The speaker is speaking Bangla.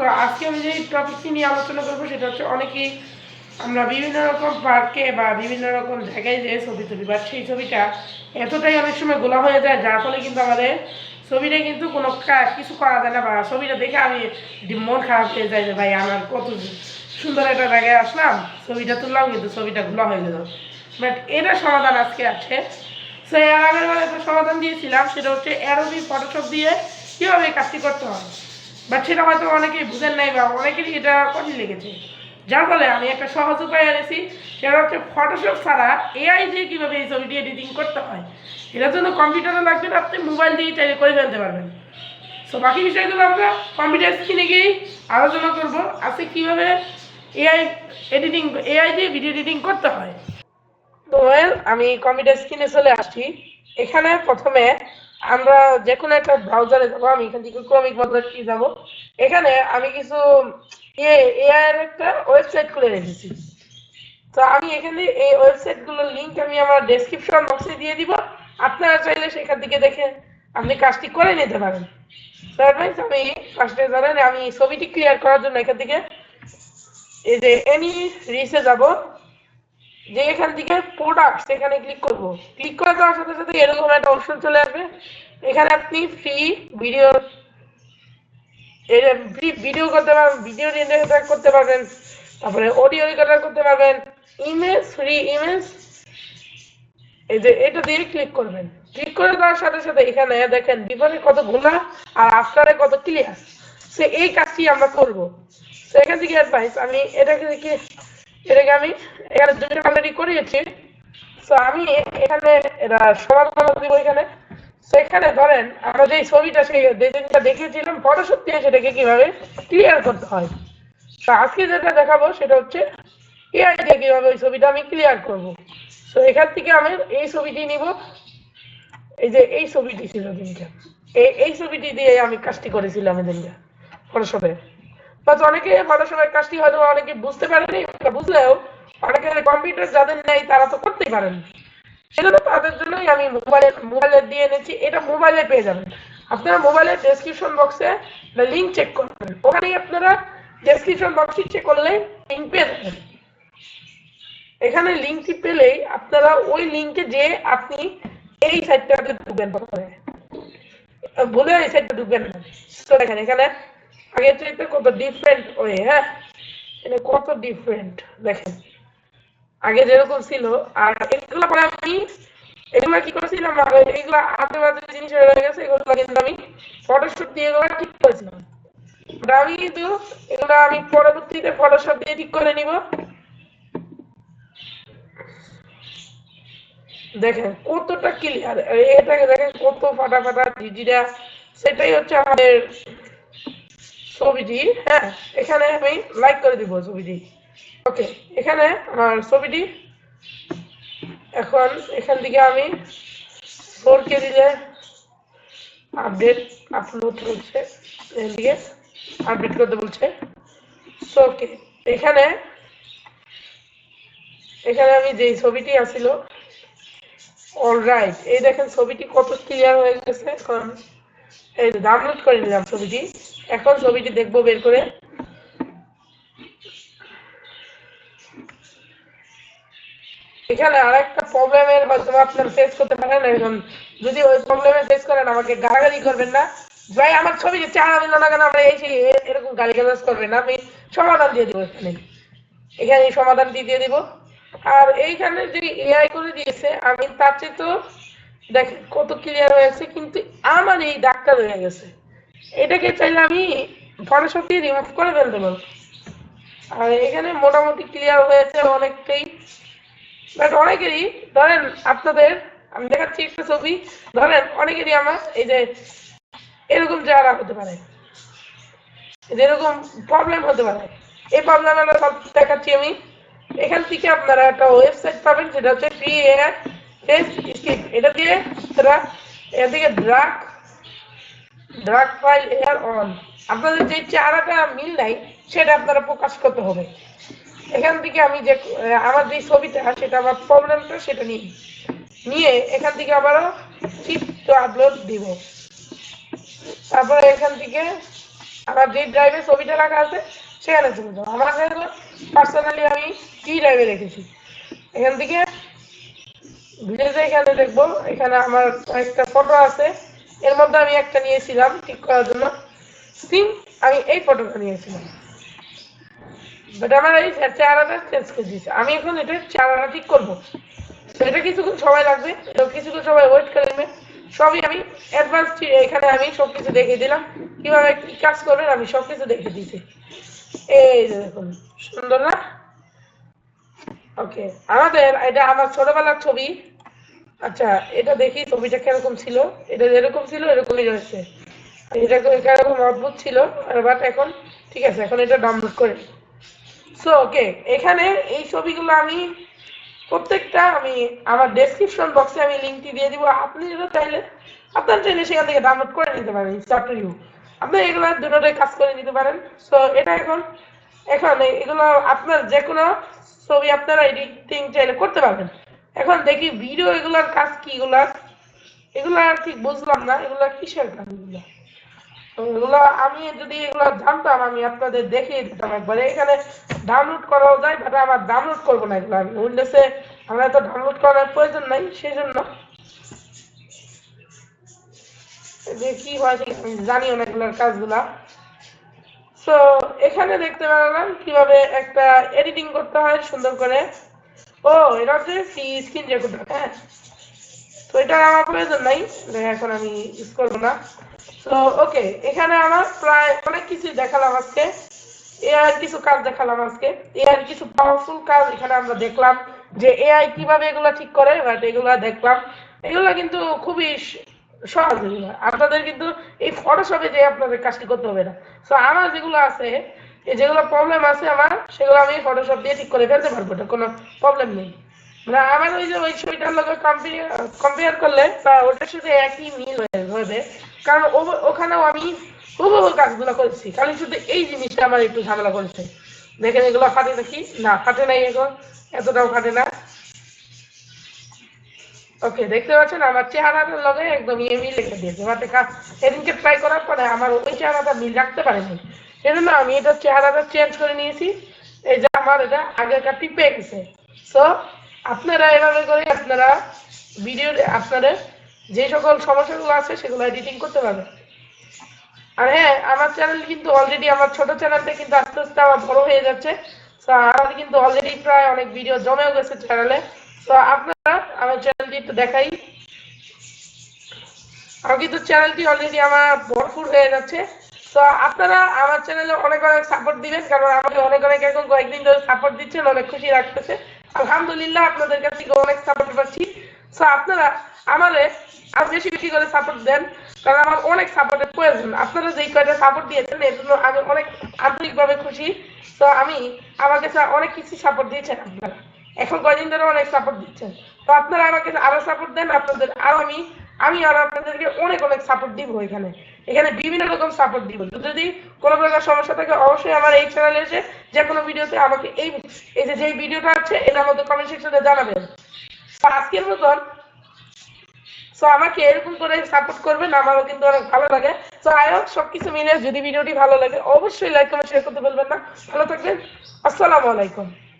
তো আজকে আমি যে টপিকটি নিয়ে আলোচনা করবো সেটা হচ্ছে অনেকেই আমরা বিভিন্ন রকম পার্কে বা বিভিন্ন রকম জায়গায় যে ছবি তুলি, বাট সেই ছবিটা এতটাই অনেক সময় গোলা হয়ে যায় যার ফলে কিন্তু আমাদের ছবিটা কিন্তু কোনো কিছু করা যায় না, বা ছবিটা দেখে আমি মন খারাপ হয়ে যায় যে ভাই আমার কত সুন্দর একটা জায়গায় আসলাম, ছবিটা তুললাম কিন্তু ছবিটা গোলা হয়ে গেল। বাট এটা সমাধান আজকে আছে। সো এর আগের বার একটা সমাধান দিয়েছিলাম, সেটা হচ্ছে অ্যাডোবি ফটোশপ দিয়ে কীভাবে কাজটি করতে হয়, বাট সেটা হয়তো অনেকেই বুঝেন নাই বা অনেকেরই এটা কঠিন লেগেছে। যার ফলে আমি একটা সহজ উপায় এনেছি, সেটা হচ্ছে ফটোশপ ছাড়া এআই দিয়ে কীভাবে এই ছবিটি এডিটিং করতে হয়। এটার জন্য কম্পিউটারও লাগবে না, আপনি মোবাইল দিয়ে চাইলে করে ফেলতে পারবেন। সো বাকি বিষয়গুলো আমরা কম্পিউটার স্ক্রিনে গিয়েই আলোচনা করবো আজকে কীভাবে এআই দিয়ে ভিডিও এডিটিং করতে হয়। তো আমি কম্পিউটার স্ক্রিনে চলে আসছি। এখানে প্রথমে আমরা যে কোনো একটা ব্রাউজারে যাবো, আমি এখান থেকে ক্রমিক ব্রাউজারে যাবো। এখানে আমি কিছু এআই এর একটা ওয়েবসাইট খুলে রেখেছি। তো আমি এখানে এই ওয়েবসাইটগুলোর লিঙ্ক আমি আমার ডেসক্রিপশন বক্সে দিয়ে দিব, আপনারা চাইলে সেখান থেকে দেখে আপনি কাজটি করে নিতে পারেন। আমি ফার্স্টে জানেন আমি ছবিটি ক্লিয়ার করার জন্য এখান থেকে এই যে এনি রিসে যাব, যে এখান থেকে প্রোডাক্টস এখানে ক্লিক করব। ক্লিক করে দেওয়ার সাথে সাথে এরকম একটা অপশন চলে আসবে। এখানে আপনি ফ্রি ভিডিও ভিডিও করতে পারবেন, ভিডিও রেন্ডার করতে পারবেন, তারপরে অডিও রেকর্ডার করতে পারবেন, ইমেজ ফ্রি ইমেজ, এই যে এটা দিয়ে ক্লিক করবেন। ক্লিক করে দেওয়ার সাথে সাথে এখানে দেখেন বিফোরে কত গুণা আর আফটারে কত ক্লিয়ার। সে এই কাজটি আমরা করব। তো এখান থেকে অ্যাডভাইস আমি এটাকে আমি এখানে দুটো অলরেডি করিয়েছি। তো আমি এখানে এটা সমাধান দিব এখানে। তো এখানে ধরেন আমরা যে ছবিটা সেই যেটা দেখিয়েছিলাম ফটোশপ দিয়ে সেটাকে কিভাবে ক্লিয়ার করতে হয়। তো আজকে যেটা দেখাবো সেটা হচ্ছে এআই দিয়ে কিভাবে ওই ছবিটা আমি ক্লিয়ার করব। তো এখান থেকে আমি এই ছবিটি নিব, এই যে এই ছবিটি ছিল দিনটা, এই ছবিটি দিয়ে আমি কাজটি করেছিলাম দিনটা ফটোশপে। বাট অনেকে ফটোশপের কাজটি হয়তো অনেকে বুঝতে পারেনি, বুঝলেও অনেকে কম্পিউটার যাদের নেই তারা তো করতেই পারেন। সেজন্য তাদের জন্যই আমি মোবাইলে দিয়ে এনেছি। এটা মোবাইলে পেয়ে যাবেন, আপনারা মোবাইলের ডেসক্রিপশন বক্সে লিঙ্ক চেক করবেন, ওখানেই আপনারা ডেসক্রিপশন বক্সটি চেক করলে লিঙ্ক পেয়ে যাবেন। এখানে লিঙ্কটি পেলেই আপনারা ওই লিঙ্কে যে আপনি এই সাইটটাতে ঢুকবেন, প্রথমে ভুলে এই সাইটটা ঢুকবেন না। তো দেখেন এখানে আগের চাইতে কত ডিফারেন্ট ওয়ে, হ্যাঁ এটা কত ডিফারেন্ট দেখেন, আগে যেরকম ছিল। আর এগুলো পরে আমি এগুলো কি করেছিলাম, এগুলো আজে বাজে জিনিস হয়ে গেছে, এগুলো কিন্তু আমি ফটোশপ দিয়ে এগুলো ঠিক করেছিলাম। আমি কিন্তু এগুলো আমি পরবর্তীতে ফটোশপ দিয়ে ঠিক করে নিব। দেখেন কতটা ক্লিয়ার, এটাকে দেখেন কত ফাটা ফাটা ডিজিটা, সেটাই হচ্ছে আমাদের ছবিটি। হ্যাঁ এখানে আমি লাইক করে দিব ছবিটি। ওকে, এখানে আমার ছবিটি এখন এখান থেকে আমি 4K দিলে আপডেট আপলোড হচ্ছে, এদিকে আপডেট করতে বলছে। ওকে, এখানে আমি যে ছবিটি আসছিল, অলরাইট এই দেখেন ছবিটি কত ক্লিয়ার হয়ে গেছে। এখন এই ডাউনলোড করে নিলাম ছবিটি, এখন ছবিটি দেখবো বের করে। এখানে আরেকটা প্রবলেমের হয়তো আপনার ফেস করতে পারেন, এখন যদি ওই প্রবলেমে ফেস করেন আমাকে গালাগালি করবেন না, ভাই আমার ছবিতে চারা দিল না কেন, আমরা এই এরকম গালিগালাজ করবেন না, আমি সমাধান দিয়ে দেবো এখানে। এখানে সমাধান দিয়ে দিব। আর এইখানে যে এআই করে দিয়েছে আমি তার চেয়ে তো দেখেন কত ক্লিয়ার হয়েছে, কিন্তু আমার এই দাগটা রয়ে গেছে, এটাকে চাইলে আমি ফটোশপ দিয়ে রিমুভ করে ফেলতে পারবো। আর এখানে মোটামুটি ক্লিয়ার হয়েছে অনেকটাই। বাট অনেকেরই ধরেন আপনাদের আমি দেখাচ্ছি একটা ছবি, ধরেন অনেকেরই আমার এই যে এরকম চেহারা হতে পারে, যেরকম প্রবলেম হতে পারে। এই প্রবলেমটা সব দেখাচ্ছি আমি। এখান থেকে আপনারা একটা ওয়েবসাইট পাবেন, যেটা হচ্ছে ফ্রি এআই ফেস স্ক্রিপ্ট। এটা দিয়ে আপনারা এদিকে ড্রাগ ফাইল এয়ার অন, আপনাদের যে চেহারাটা মিল নাই সেটা আপনারা প্রকাশ করতে হবে। এখান থেকে আমি যে আমার যে ছবিটা সেটা আমার প্রবলেমটা সেটা নিয়ে এখান থেকে আবারও চিত্র আপলোড দিব। তারপরে এখান থেকে আমার যে ড্রাইভে ছবিটা রাখা আছে সেখানে চলে যাবো। আমার পার্সোনালি আমি টি ড্রাইভে রেখেছি। এখান থেকে ভিডিওতে এখানে দেখবো, এখানে আমার একটা ফটো আছে, এর মধ্যে আমি একটা নিয়েছিলাম ঠিক করার জন্য সিম, আমি এই ফটোটা নিয়েছিলাম, বাট আমার এই চেহারাটা চেঞ্জ করে দিয়েছে। আমি এখন এটা চেহারাটা ঠিক করবো, এটা কিছুক্ষণ সময় লাগবে, কিছুক্ষণ সময় ওয়েট করে নেবে। সবই আমি অ্যাডভান্স এখানে আমি সবকিছু দেখিয়ে দিলাম, কিভাবে কি কাজ করবেন আমি সবকিছু দেখিয়ে দিয়েছি। এই যে দেখুন, সুন্দর না? ওকে, আমাদের এটা আমার ছোটবেলার ছবি। আচ্ছা, এটা দেখি ছবিটা কিরকম ছিল। এটা যেরকম ছিল এরকমই রয়েছে। এটা কিরকম অদ্ভুত ছিল, বাট এখন ঠিক আছে, এখন এটা ডাউনলোড করে। সো ওকে, এখানে এই ছবিগুলো আমি প্রত্যেকটা আমি আমার ডেসক্রিপশন বক্সে আমি লিঙ্কটি দিয়ে দিব। আপনি যেটা চাইলে আপনার চাইলে সেখান থেকে ডাউনলোড করে নিতে পারেন, ইটস আপ টু ইউ। আপনি এগুলো দুটোটাই কাজ করে নিতে পারেন। সো এটা এখন এগুলো আপনার যে কোনো ছবি আপনারা এডিটিং চাইলে করতে পারবেন। এখন দেখি ভিডিও এগুলার কাজ কি, এগুলো আর ঠিক বুঝলাম না, এগুলো কিসের কাজ এগুলো। এগুলো আমি যদি এগুলো জানতাম আমি আপনাদের দেখিয়ে দিতাম একবারে। এখানে ডাউনলোড করাও যায়, বাট আমার ডাউনলোড করবো না এগুলো, আমি উইন্ডোজে আমার তো ডাউনলোড করার প্রয়োজন নাই, সেই জন্য যে কি হয় আমি জানিও না এগুলোর কাজগুলা। সো এখানে দেখতে পারলাম কিভাবে একটা এডিটিং করতে হয় সুন্দর করে। ও, এটা হচ্ছে ফ্রি স্ক্রিন রেকর্ডার। হ্যাঁ, তো এটা আমার প্রয়োজন নাই, এখন আমি ইউজ করবো না। তো ওকে, এখানে আমার প্রায় অনেক কিছু দেখালাম আজকে, এআই কিছু কাজ দেখালাম আজকে, এআই কিছু পাওয়ারফুল কাজ এখানে আমরা দেখলাম, যে এআই কিভাবে এগুলো ঠিক করে, বাট এগুলো দেখলাম এগুলো কিন্তু খুবই সহজ। এগুলো আপনাদের কিন্তু এই ফটোশপে যে আপনাদের কাজটি করতে হবে না। সো আমার যেগুলো আছে, যেগুলো প্রবলেম আছে আমার, সেগুলো আমি ফটোশপ দিয়ে ঠিক করে ফেলতে পারবো, এটা কোনো প্রবলেম নেই। মানে আমার ওই যে ওই ছবিটার লোক কম্পেয়ার করলে ওটার সাথে একই মিল হবে, কারণ ওখানেও আমি হুবহু কাজগুলো করেছি, খালি শুধু এই জিনিসটা আমার একটু ঝামেলা করেছে। দেখেন এগুলো ফাটে নাকি না, ফাটে নাই, এখন এতটাও ফাটে না। ওকে, দেখতে পাচ্ছেন আমার চেহারাটার লগে একদম মিল রেখে দিয়েছে, মানে এদিনকে ট্রাই করার পরে আমার ওই চেহারাটা মিল রাখতে পারেনি, সেই জন্য আমি এটা চেহারাটা চেঞ্জ করে নিয়েছি। এই যে আমার এটা আগেকার টিপে গেছে। সো আপনারা এভাবে করে আপনারা ভিডিও আপনাদের যে সকল সমস্যাগুলো আছে সেগুলো এডিটিং করতে পারবেন। আর হ্যাঁ, আমার চ্যানেল কিন্তু অলরেডি, আমার ছোট চ্যানেলটা কিন্তু আস্তে আস্তে আমার বড় হয়ে যাচ্ছে। তো আমার কিন্তু অলরেডি প্রায় অনেক ভিডিও জমেও গেছে চ্যানেলে। তো আপনারা আমার চ্যানেলটি একটু দেখাই, আমার কিন্তু চ্যানেলটি অলরেডি আমার ভরপুর হয়ে যাচ্ছে। তো আপনারা আমার চ্যানেলে অনেক অনেক সাপোর্ট দিবেন, কারণ আমাকে অনেক অনেক এখন কয়েকদিন ধরে সাপোর্ট দিচ্ছেন, অনেক খুশি রাখতেছে। আলহামদুলিল্লাহ, আপনাদের কাছ থেকে অনেক সাপোর্ট পাচ্ছি। তো আপনারা আমাদের আরো বেশি বেশি করে সাপোর্ট দেন, কারণ আমার অনেক সাপোর্টের প্রয়োজন। আপনারা যেই কয়টা সাপোর্ট দিয়েছেন এর জন্য আমি অনেক আন্তরিকভাবে খুশি। তো আমার কাছে অনেক কিছু সাপোর্ট দিয়েছেন আপনারা, এখন কয়দিন ধরে অনেক সাপোর্ট দিচ্ছেন। তো আপনারা আমাকে আরো সাপোর্ট দেন, আপনাদের আরো আমি আরো আপনাদেরকে অনেক অনেক সাপোর্ট দিব। এখানে এখানে বিভিন্ন রকম সাপোর্ট দিব। যদি কোনো প্রকার সমস্যা থাকে অবশ্যই আমার এই চ্যানেলে এসে যে কোনো ভিডিওতে আমাকে এই যে ভিডিওটা আছে এটার মধ্যে কমেন্ট সেকশনে জানাবেন। আজকের মতন আমাকে এরকম করে সাপোর্ট করবেন, আমারও কিন্তু অনেক ভালো লাগে। তো আই হোপ সবকিছু মিলে যদি ভিডিওটি ভালো লাগে অবশ্যই লাইক কমেন্ট শেয়ার করতে বলবেন না। ভালো থাকবেন, আসসালামু আলাইকুম।